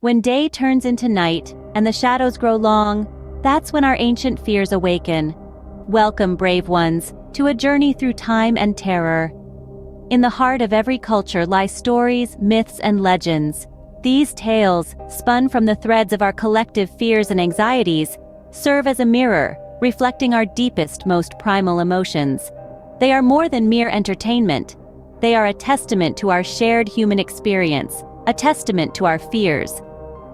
When day turns into night and the shadows grow long, that's when our ancient fears awaken. Welcome, brave ones, to a journey through time and terror. In the heart of every culture lie stories, myths, and legends. These tales, spun from the threads of our collective fears and anxieties, serve as a mirror, reflecting our deepest, most primal emotions. They are more than mere entertainment. They are a testament to our shared human experience, a testament to our fears.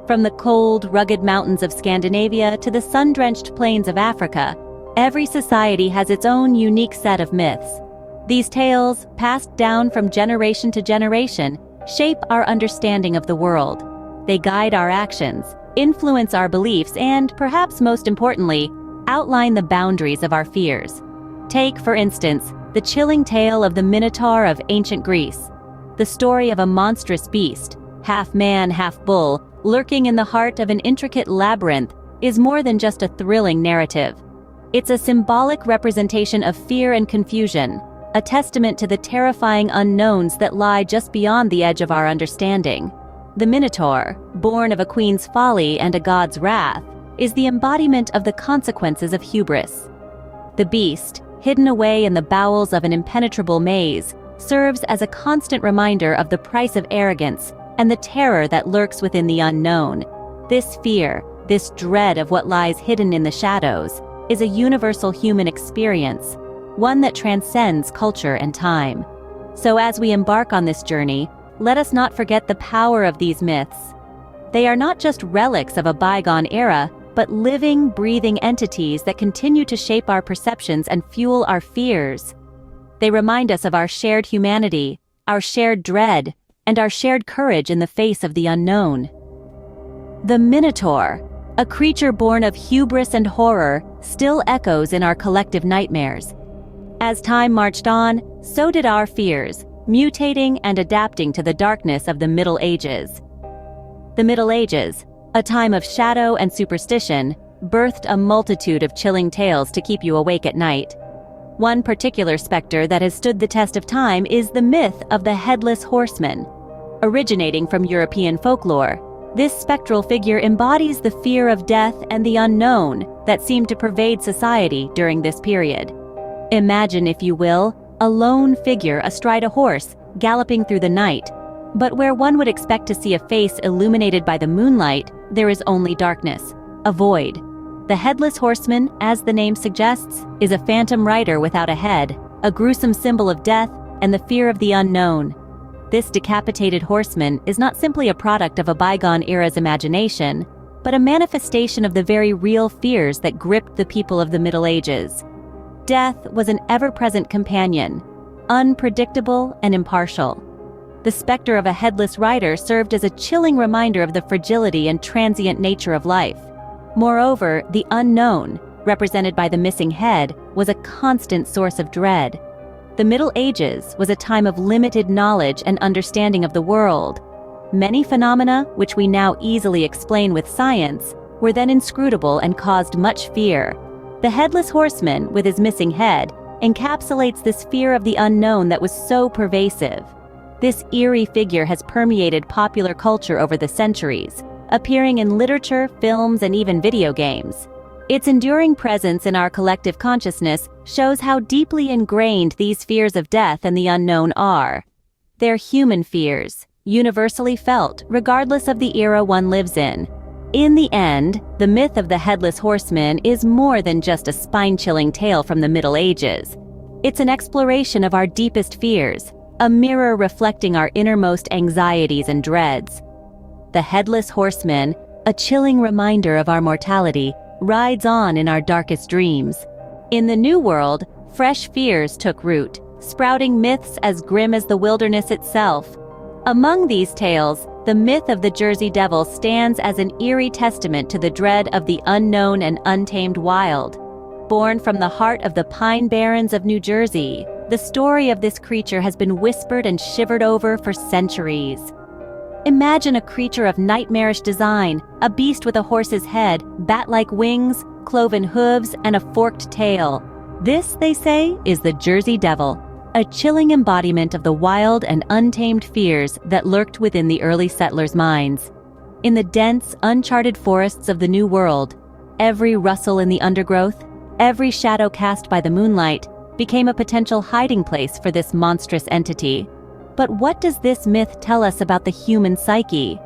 From the cold, rugged mountains of Scandinavia to the sun-drenched plains of Africa, every society has its own unique set of myths. These tales, passed down from generation to generation, shape our understanding of the world. They guide our actions, influence our beliefs, and, perhaps most importantly, outline the boundaries of our fears. Take, for instance, the chilling tale of the Minotaur of ancient Greece. The story of a monstrous beast, half man, half bull, lurking in the heart of an intricate labyrinth, is more than just a thrilling narrative. It's a symbolic representation of fear and confusion, a testament to the terrifying unknowns that lie just beyond the edge of our understanding. The Minotaur, born of a queen's folly and a god's wrath, is the embodiment of the consequences of hubris. The beast, hidden away in the bowels of an impenetrable maze, serves as a constant reminder of the price of arrogance and the terror that lurks within the unknown. This fear, this dread of what lies hidden in the shadows, is a universal human experience, one that transcends culture and time. So as we embark on this journey, let us not forget the power of these myths. They are not just relics of a bygone era, but living, breathing entities that continue to shape our perceptions and fuel our fears. They remind us of our shared humanity, our shared dread, and our shared courage in the face of the unknown. The Minotaur, a creature born of hubris and horror, still echoes in our collective nightmares. As time marched on, so did our fears, mutating and adapting to the darkness of the Middle Ages. The Middle Ages, a time of shadow and superstition, birthed a multitude of chilling tales to keep you awake at night. One particular specter that has stood the test of time is the myth of the Headless Horseman. Originating from European folklore, this spectral figure embodies the fear of death and the unknown that seemed to pervade society during this period. Imagine, if you will, a lone figure astride a horse, galloping through the night. But where one would expect to see a face illuminated by the moonlight, there is only darkness, a void. The Headless Horseman, as the name suggests, is a phantom rider without a head, a gruesome symbol of death and the fear of the unknown. This decapitated horseman is not simply a product of a bygone era's imagination, but a manifestation of the very real fears that gripped the people of the Middle Ages. Death was an ever-present companion, unpredictable and impartial. The specter of a headless rider served as a chilling reminder of the fragility and transient nature of life. Moreover, the unknown, represented by the missing head, was a constant source of dread. The Middle Ages was a time of limited knowledge and understanding of the world. Many phenomena, which we now easily explain with science, were then inscrutable and caused much fear. The Headless Horseman, with his missing head, encapsulates this fear of the unknown that was so pervasive. This eerie figure has permeated popular culture over the centuries, appearing in literature, films, and even video games. Its enduring presence in our collective consciousness shows how deeply ingrained these fears of death and the unknown are. They're human fears, universally felt regardless of the era one lives in. In the end, the myth of the Headless Horseman is more than just a spine-chilling tale from the Middle Ages. It's an exploration of our deepest fears, a mirror reflecting our innermost anxieties and dreads. The Headless Horseman, a chilling reminder of our mortality, rides on in our darkest dreams. In the New World, fresh fears took root, sprouting myths as grim as the wilderness itself. Among these tales, the myth of the Jersey Devil stands as an eerie testament to the dread of the unknown and untamed wild. Born from the heart of the Pine Barrens of New Jersey, the story of this creature has been whispered and shivered over for centuries. Imagine a creature of nightmarish design, a beast with a horse's head, bat-like wings, cloven hooves, and a forked tail. This, they say, is the Jersey Devil, a chilling embodiment of the wild and untamed fears that lurked within the early settlers' minds. In the dense, uncharted forests of the New World, every rustle in the undergrowth, every shadow cast by the moonlight, became a potential hiding place for this monstrous entity. But what does this myth tell us about the human psyche?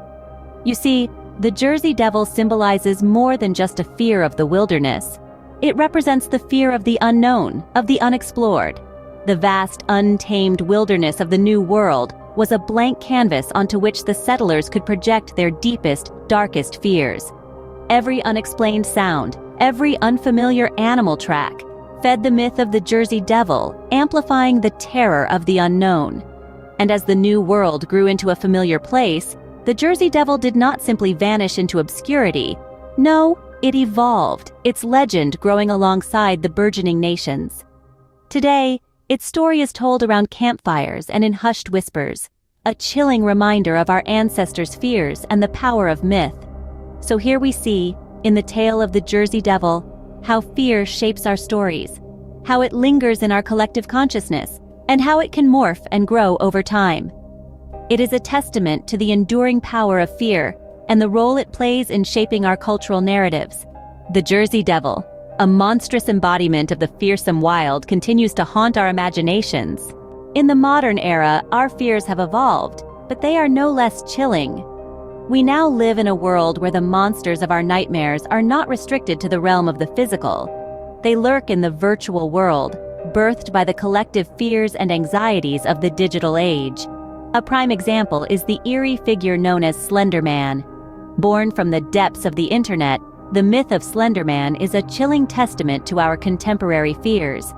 You see, the Jersey Devil symbolizes more than just a fear of the wilderness. It represents the fear of the unknown, of the unexplored. The vast, untamed wilderness of the New World was a blank canvas onto which the settlers could project their deepest, darkest fears. Every unexplained sound, every unfamiliar animal track, fed the myth of the Jersey Devil, amplifying the terror of the unknown. And as the New World grew into a familiar place, the Jersey Devil did not simply vanish into obscurity. No, it evolved, its legend growing alongside the burgeoning nations. Today, its story is told around campfires and in hushed whispers, a chilling reminder of our ancestors' fears and the power of myth. So here we see, in the tale of the Jersey Devil, how fear shapes our stories, how it lingers in our collective consciousness, and how it can morph and grow over time. It is a testament to the enduring power of fear and the role it plays in shaping our cultural narratives. The Jersey Devil, a monstrous embodiment of the fearsome wild, continues to haunt our imaginations. In the modern era, our fears have evolved, but they are no less chilling. We now live in a world where the monsters of our nightmares are not restricted to the realm of the physical. They lurk in the virtual world, birthed by the collective fears and anxieties of the digital age. A prime example is the eerie figure known as Slender Man. Born from the depths of the internet, the myth of Slender Man is a chilling testament to our contemporary fears.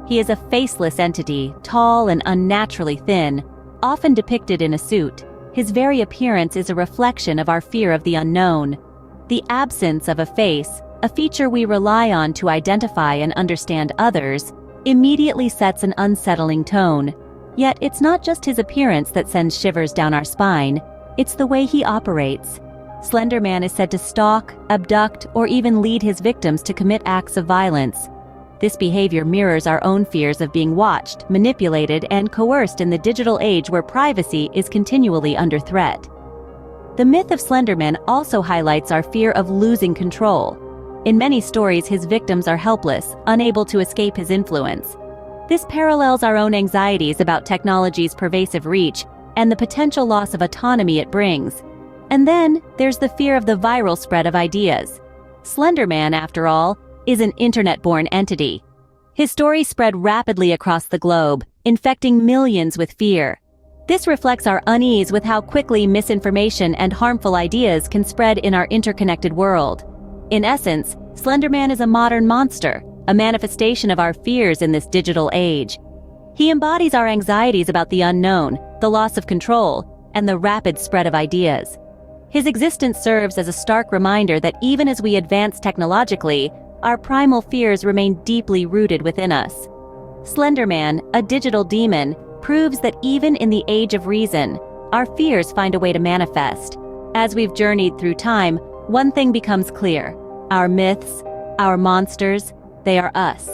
He is a faceless entity, tall and unnaturally thin, often depicted in a suit. His very appearance is a reflection of our fear of the unknown. The absence of a face, a feature we rely on to identify and understand others, immediately sets an unsettling tone. Yet it's not just his appearance that sends shivers down our spine, it's the way he operates. Slender Man is said to stalk, abduct, or even lead his victims to commit acts of violence. This behavior mirrors our own fears of being watched, manipulated, and coerced in the digital age where privacy is continually under threat. The myth of Slender Man also highlights our fear of losing control. In many stories, his victims are helpless, unable to escape his influence. This parallels our own anxieties about technology's pervasive reach and the potential loss of autonomy it brings. And then, there's the fear of the viral spread of ideas. Slender Man, after all, is an internet-born entity. His story spread rapidly across the globe, infecting millions with fear. This reflects our unease with how quickly misinformation and harmful ideas can spread in our interconnected world. In essence, Slender Man is a modern monster, a manifestation of our fears in this digital age. He embodies our anxieties about the unknown, the loss of control, and the rapid spread of ideas. His existence serves as a stark reminder that even as we advance technologically, our primal fears remain deeply rooted within us. Slender Man, a digital demon, proves that even in the age of reason, our fears find a way to manifest. As we've journeyed through time, one thing becomes clear. Our myths, our monsters, they are us.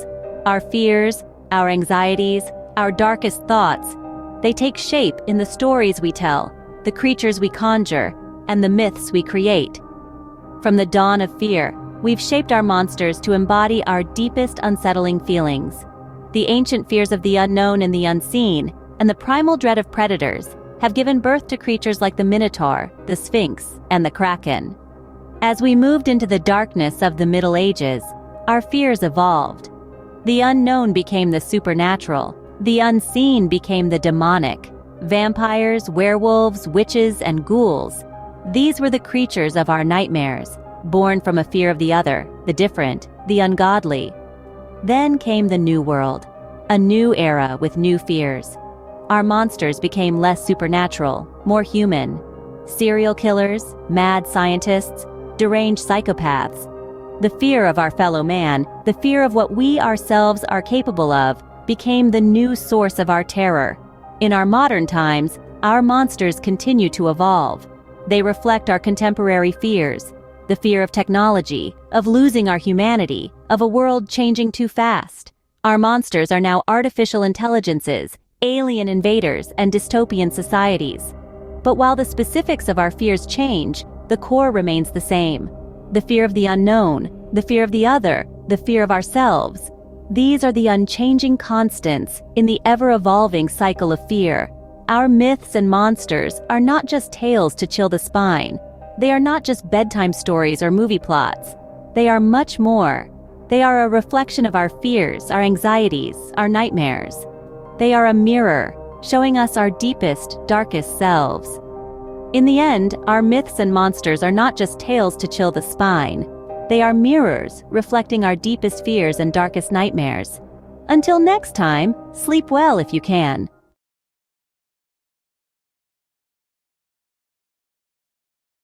Our fears, our anxieties, our darkest thoughts, they take shape in the stories we tell, the creatures we conjure, and the myths we create. From the dawn of fear, we've shaped our monsters to embody our deepest unsettling feelings. The ancient fears of the unknown and the unseen, and the primal dread of predators, have given birth to creatures like the Minotaur, the Sphinx, and the Kraken. As we moved into the darkness of the Middle Ages, our fears evolved. The unknown became the supernatural. The unseen became the demonic. Vampires, werewolves, witches, and ghouls. These were the creatures of our nightmares, born from a fear of the other, the different, the ungodly. Then came the New World, a new era with new fears. Our monsters became less supernatural, more human. Serial killers, mad scientists, deranged psychopaths. The fear of our fellow man, the fear of what we ourselves are capable of, became the new source of our terror. In our modern times, our monsters continue to evolve. They reflect our contemporary fears, the fear of technology, of losing our humanity, of a world changing too fast. Our monsters are now artificial intelligences, alien invaders, and dystopian societies. But while the specifics of our fears change, the core remains the same. The fear of the unknown, the fear of the other, the fear of ourselves. These are the unchanging constants in the ever-evolving cycle of fear. Our myths and monsters are not just tales to chill the spine. They are not just bedtime stories or movie plots. They are much more. They are a reflection of our fears, our anxieties, our nightmares. They are a mirror, showing us our deepest, darkest selves. In the end, our myths and monsters are not just tales to chill the spine. They are mirrors, reflecting our deepest fears and darkest nightmares. Until next time, sleep well if you can.